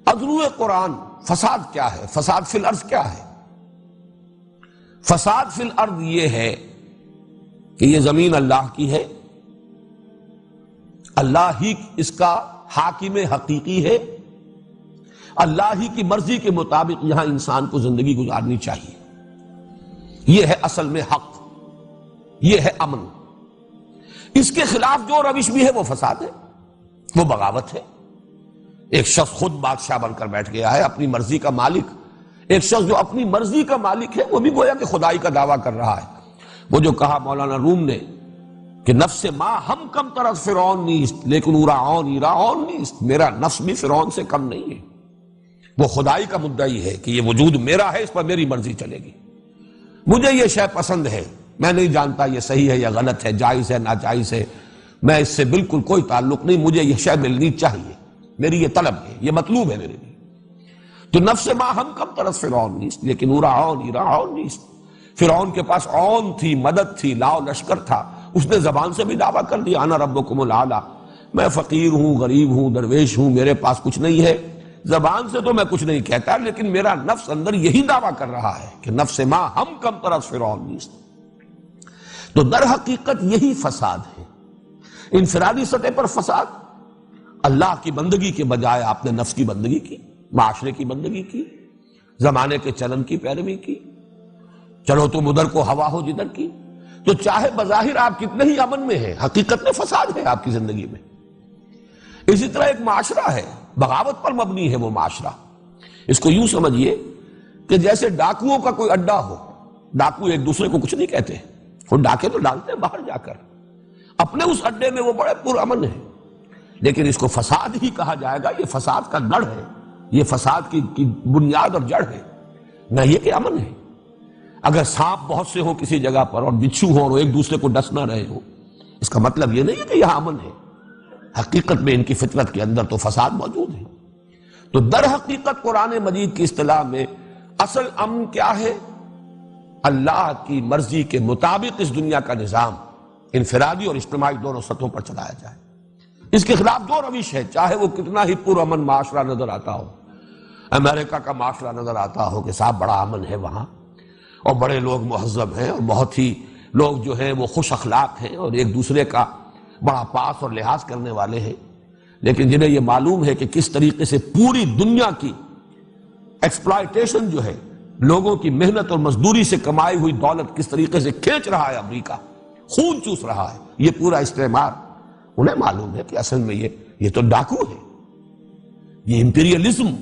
ادرو قرآن فساد کیا ہے؟ فساد فی الارض کیا ہے؟ فساد فی الارض یہ ہے کہ یہ زمین اللہ کی ہے، اللہ ہی اس کا حاکم حقیقی ہے، اللہ ہی کی مرضی کے مطابق یہاں انسان کو زندگی گزارنی چاہیے. یہ ہے اصل میں حق، یہ ہے امن. اس کے خلاف جو روش بھی ہے وہ فساد ہے، وہ بغاوت ہے. ایک شخص خود بادشاہ بن کر بیٹھ گیا ہے، اپنی مرضی کا مالک. ایک شخص جو اپنی مرضی کا مالک ہے وہ بھی گویا کہ خدائی کا دعویٰ کر رہا ہے. وہ جو کہا مولانا روم نے کہ نفس ما ہم کم طرف فرعون نیست لیکن او راعون نیست، میرا نفس بھی فرعون سے کم نہیں ہے. وہ خدائی کا مدعی ہے کہ یہ وجود میرا ہے، اس پر میری مرضی چلے گی. مجھے یہ شے پسند ہے، میں نہیں جانتا یہ صحیح ہے یا غلط ہے، جائز ہے ناجائز ہے، میں اس سے بالکل کوئی تعلق نہیں، مجھے یہ شے ملنی چاہیے، میری یہ طلب ہے، یہ مطلوب ہے میرے لیے. تو نفس ما ہم کم طرف فرعون نیست لیکن او راعون نیست. فرعون کے پاس عون تھی، مدد تھی، لاؤ لشکر تھا، اس نے زبان سے بھی دعویٰ کر دیا انا ربکم الاعلی، میں فقیر ہوں، غریب ہوں، درویش ہوں، میرے پاس کچھ نہیں ہے. زبان سے تو میں کچھ نہیں کہتا لیکن میرا نفس اندر یہی دعویٰ کر رہا ہے کہ نفس ما ہم کم طرف فرعون نیست. تو در حقیقت یہی فساد ہے. انفرادی سطح پر فساد، اللہ کی بندگی کے بجائے آپ نے نفس کی بندگی کی، معاشرے کی بندگی کی، زمانے کے چلن کی پیروی کی، چلو تم ادھر کو ہوا ہو جدھر کی. تو چاہے بظاہر آپ کتنے ہی امن میں ہیں، حقیقت میں فساد ہے آپ کی زندگی میں. اسی طرح ایک معاشرہ ہے، بغاوت پر مبنی ہے وہ معاشرہ. اس کو یوں سمجھیے کہ جیسے ڈاکوؤں کا کوئی اڈا ہو، ڈاکو ایک دوسرے کو کچھ نہیں کہتے، وہ ڈاکے تو ڈالتے ہیں باہر جا کر، اپنے اس اڈے میں وہ بڑے پرامن ہیں. لیکن اس کو فساد ہی کہا جائے گا، یہ فساد کا گڑھ ہے، یہ فساد کی بنیاد اور جڑ ہے، نہ یہ کہ امن ہے. اگر سانپ بہت سے ہوں کسی جگہ پر اور بچھو ہوں اور ایک دوسرے کو ڈس نہ رہے ہو، اس کا مطلب یہ نہیں ہے کہ یہاں امن ہے. حقیقت میں ان کی فطرت کے اندر تو فساد موجود ہے. تو در حقیقت قرآن مجید کی اصطلاح میں اصل امن کیا ہے؟ اللہ کی مرضی کے مطابق اس دنیا کا نظام انفرادی اور اجتماعی دونوں سطحوں پر چلایا جائے. اس کے خلاف جو روش ہے، چاہے وہ کتنا ہی پرامن معاشرہ نظر آتا ہو، امریکہ کا معاشرہ نظر آتا ہو کہ صاحب بڑا امن ہے وہاں، اور بڑے لوگ مہذب ہیں اور بہت ہی لوگ جو ہیں وہ خوش اخلاق ہیں اور ایک دوسرے کا بڑا پاس اور لحاظ کرنے والے ہیں، لیکن جنہیں یہ معلوم ہے کہ کس طریقے سے پوری دنیا کی ایکسپلائٹیشن جو ہے، لوگوں کی محنت اور مزدوری سے کمائی ہوئی دولت کس طریقے سے کھینچ رہا ہے امریکہ، خون چوس رہا ہے یہ پورا استعمار، انہیں معلوم ہے کہ اصل میں یہ تو ڈاکو ہے، یہ امپیریلزم،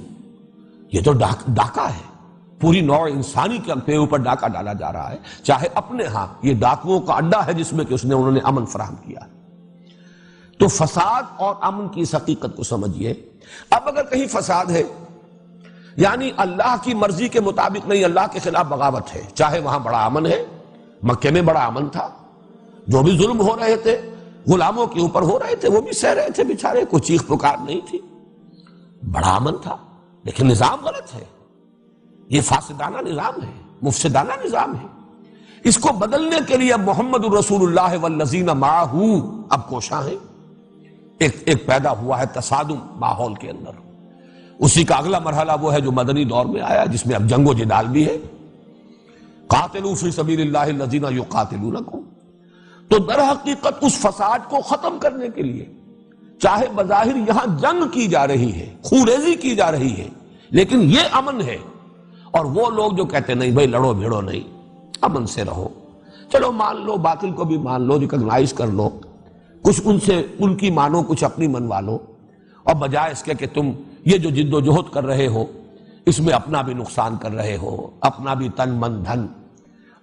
یہ تو ڈاکہ ہے. پوری نوع انسانی کے اوپر ڈاکہ ڈالا جا رہا ہے، چاہے اپنے ہاں یہ ڈاکوؤں کا اڈا ہے جس میں کہ انہوں نے امن فراہم کیا. تو فساد اور امن کی اس حقیقت کو سمجھیے. اب اگر کہیں فساد ہے یعنی اللہ کی مرضی کے مطابق نہیں، اللہ کے خلاف بغاوت ہے، چاہے وہاں بڑا امن ہے، مکے میں بڑا امن تھا، جو بھی ظلم ہو رہے تھے غلاموں کے اوپر ہو رہے تھے وہ بھی سہ رہے تھے بیچارے، کوئی چیخ پکار نہیں تھی، بڑا امن تھا. لیکن نظام غلط ہے، یہ فاسدانہ نظام ہے، مفسدانہ نظام ہے. اس کو بدلنے کے لیے اب محمد الرسول اللہ والذین معہ اب کوشاں ہیں. ایک پیدا ہوا ہے تصادم ماحول کے اندر. اسی کا اگلا مرحلہ وہ ہے جو مدنی دور میں آیا، جس میں اب جنگ و جدال بھی ہے. قاتلوا فی سبیل اللہ الذین یقاتلونکم. تو در حقیقت اس فساد کو ختم کرنے کے لیے چاہے بظاہر یہاں جنگ کی جا رہی ہے، خونریزی کی جا رہی ہے، لیکن یہ امن ہے. اور وہ لوگ جو کہتے نہیں بھائی لڑو بھیڑو نہیں، امن سے رہو، چلو مان لو، باطل کو بھی مان لو، ریکگنائز کر لو، کچھ ان سے ان کی مانو، کچھ اپنی منوا لو، اور بجائے اس کے کہ تم یہ جو جد و جہد کر رہے ہو اس میں اپنا بھی نقصان کر رہے ہو، اپنا بھی تن من دھن،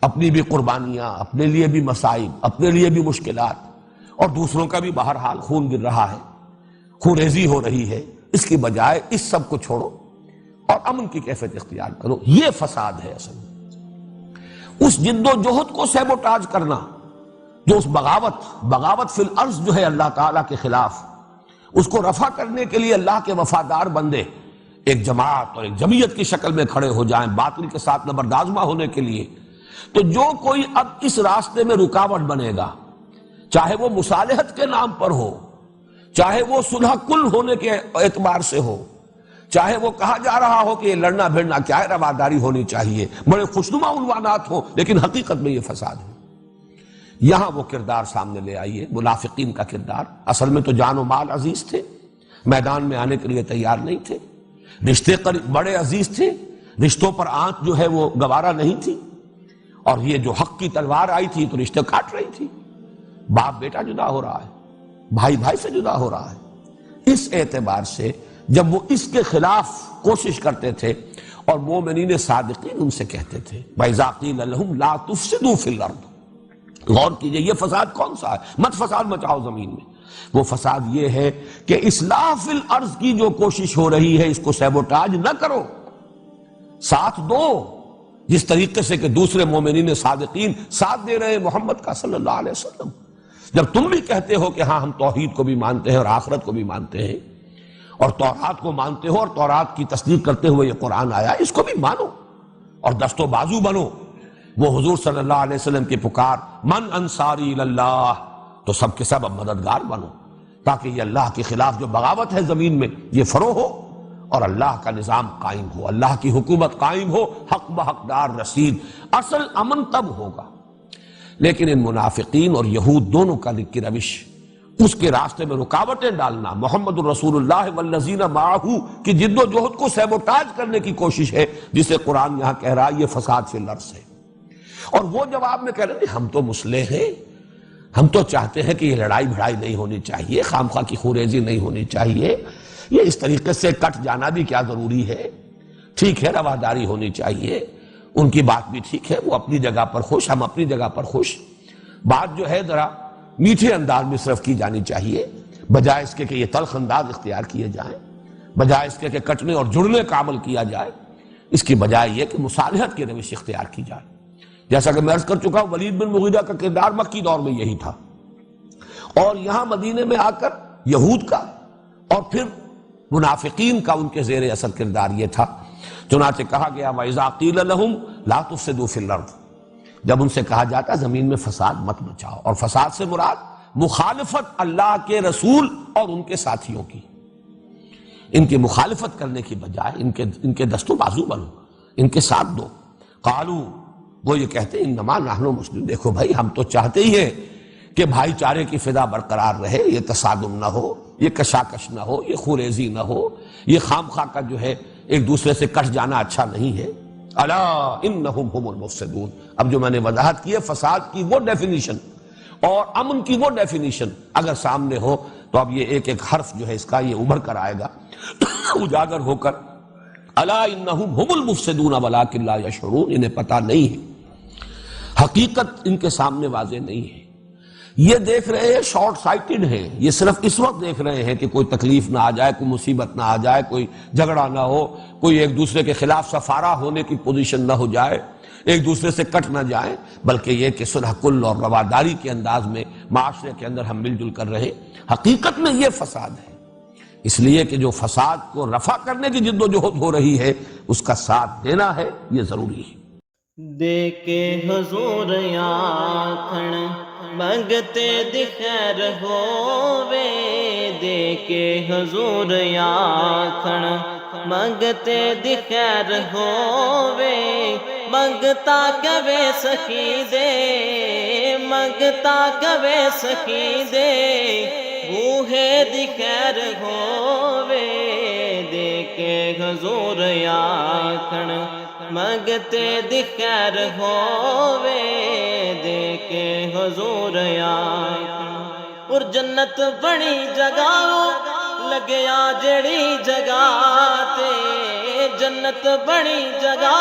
اپنی بھی قربانیاں، اپنے لیے بھی مصائب، اپنے لیے بھی مشکلات، اور دوسروں کا بھی بہرحال خون گر رہا ہے، خون ریزی ہو رہی ہے. اس کی بجائے اس سب کو چھوڑو اور امن کی کیفیت اختیار کرو. یہ فساد ہے اصل میں. اس جد و جہد کو سیبوٹاج کرنا، جو اس بغاوت فی الارض جو ہے اللہ تعالیٰ کے خلاف، اس کو رفع کرنے کے لیے اللہ کے وفادار بندے ایک جماعت اور ایک جمعیت کی شکل میں کھڑے ہو جائیں باطل کے ساتھ نبردآزمہ ہونے کے لیے. تو جو کوئی اب اس راستے میں رکاوٹ بنے گا، چاہے وہ مصالحت کے نام پر ہو، چاہے وہ صلح کل ہونے کے اعتبار سے ہو، چاہے وہ کہا جا رہا ہو کہ یہ لڑنا بھیڑنا کیا ہے، رواداری ہونی چاہیے، بڑے خوشنما عنوانات ہوں، لیکن حقیقت میں یہ فساد ہے۔ یہاں وہ کردار سامنے لے آئیے، منافقین کا کردار۔ اصل میں تو جان و مال عزیز تھے، میدان میں آنے کے لیے تیار نہیں تھے، رشتے بڑے عزیز تھے، رشتوں پر آنچ جو ہے وہ گوارا نہیں تھی، اور یہ جو حق کی تلوار آئی تھی تو رشتے کاٹ رہی تھی۔ باپ بیٹا جدا ہو رہا ہے، بھائی بھائی سے جدا ہو رہا ہے۔ اس اعتبار سے جب وہ اس کے خلاف کوشش کرتے تھے اور مومنین صادقین ان سے کہتے تھے وَإِذَا قِيلَ لَهُمْ لَا تُفْسِدُوا فِي الْأَرْضِ، غور کیجئے یہ فساد کون سا ہے؟ مت فساد مچاؤ زمین میں۔ وہ فساد یہ ہے کہ اصلاح فی الارض کی جو کوشش ہو رہی ہے اس کو سیبوٹاج نہ کرو، ساتھ دو، جس طریقے سے کہ دوسرے مومنین صادقین ساتھ دے رہے ہیں محمد کا صلی اللہ علیہ وسلم۔ جب تم بھی کہتے ہو کہ ہاں ہم توحید کو بھی مانتے ہیں اور آخرت کو بھی مانتے ہیں اور تورات کو مانتے ہو اور تورات کی تصدیق کرتے ہوئے یہ قرآن آیا، اس کو بھی مانو اور دست و بازو بنو۔ وہ حضور صلی اللہ علیہ وسلم کی پکار من انصاری اللہ، تو سب کے سب اب مددگار بنو، تاکہ یہ اللہ کے خلاف جو بغاوت ہے زمین میں یہ فروغ ہو اور اللہ کا نظام قائم ہو، اللہ کی حکومت قائم ہو، حق بحقدار رسید۔ اصل امن تب ہوگا۔ لیکن ان منافقین اور یہود دونوں کا کی روش، اس کے راستے میں رکاوٹیں ڈالنا، محمد الرسول اللہ والذین معہ کی جد و جہد کو سیبوٹاج کرنے کی کوشش ہے، جسے قرآن یہاں کہہ رہا ہے یہ فساد فی الارض ہے۔ اور وہ جواب میں کہہ رہے ہیں ہم تو مسلح ہیں، ہم تو چاہتے ہیں کہ یہ لڑائی بھڑائی نہیں ہونی چاہیے، خامخواہ کی خوریزی نہیں ہونی چاہیے، یہ اس طریقے سے کٹ جانا بھی کیا ضروری ہے، ٹھیک ہے رواداری ہونی چاہیے، ان کی بات بھی ٹھیک ہے، وہ اپنی جگہ پر خوش، ہم اپنی جگہ پر خوش۔ بات جو ہے ذرا میٹھے انداز میں صرف کی جانی چاہیے، بجائے اس کے کہ یہ تلخ انداز اختیار کیے جائیں، بجائے اس کے کہ کٹنے اور جڑنے کا عمل کیا جائے، اس کی بجائے یہ کہ مصالحت کی روش اختیار کی جائے۔ جیسا کہ میں عرض کر چکا ہوں ولید بن مغیرہ کا کردار مکی دور میں یہی تھا، اور یہاں مدینے میں آ کر یہود کا اور پھر منافقین کا ان کے زیر اثر کردار یہ تھا۔ چنانچہ کہا گیا وَإِذَا قِيلَ لَهُمْ لَا تُفْسِدُوا فِي الْأَرْضِ، جب ان سے کہا جاتا زمین میں فساد مت مچاؤ، اور فساد سے مراد مخالفت اللہ کے رسول اور ان کے ساتھیوں کی، ان کی مخالفت کرنے کی بجائے ان کے دست و بازو بنو، ان کے ساتھ دو۔ قالوا، وہ یہ کہتے ہیں انما نحن مسلمون، دیکھو بھائی ہم تو چاہتے ہی ہیں کہ بھائی چارے کی فضا برقرار رہے، یہ تصادم نہ ہو، یہ کشاکش نہ ہو، یہ خوریزی نہ ہو، یہ خام خواہ کا جو ہے ایک دوسرے سے کٹ جانا اچھا نہیں ہے۔ الا انہم هم المفسدون، اب جو میں نے وضاحت کی ہے فساد کی وہ ڈیفینیشن اور امن کی وہ ڈیفینیشن اگر سامنے ہو تو اب یہ ایک ایک حرف جو ہے اس کا یہ ابھر کر آئے گا اجاگر ہو کر۔ الا انہم هم المفسدون ولکن لا یشعرون، انہیں پتہ نہیں ہے، حقیقت ان کے سامنے واضح نہیں ہے، یہ دیکھ رہے ہیں شارٹ سائٹڈ ہیں، یہ صرف اس وقت دیکھ رہے ہیں کہ کوئی تکلیف نہ آ جائے، کوئی مصیبت نہ آ جائے، کوئی جھگڑا نہ ہو، کوئی ایک دوسرے کے خلاف سفارہ ہونے کی پوزیشن نہ ہو جائے، ایک دوسرے سے کٹ نہ جائیں، بلکہ یہ کہ صلح کل اور رواداری کے انداز میں معاشرے کے اندر ہم مل جل کر رہے۔ حقیقت میں یہ فساد ہے، اس لیے کہ جو فساد کو رفع کرنے کی جد و جہد ہو رہی ہے اس کا ساتھ دینا ہے، یہ ضروری ہے۔ دے کے حضور آکھن منگتے دی خیر ہووے، دے کے حضور آکھن منگتے دی خیر ہووے، منگتا کبے سخی دے، منگتا کبے سخی دے، بوہے دی خیر ہووے، دے کے حضور آکھن منگتے دی خیر ہووے، دے کے حضور آکھن۔ اور جنت بڑی جگہ لگیا جڑی جگہ تے، جنت بڑی جگہ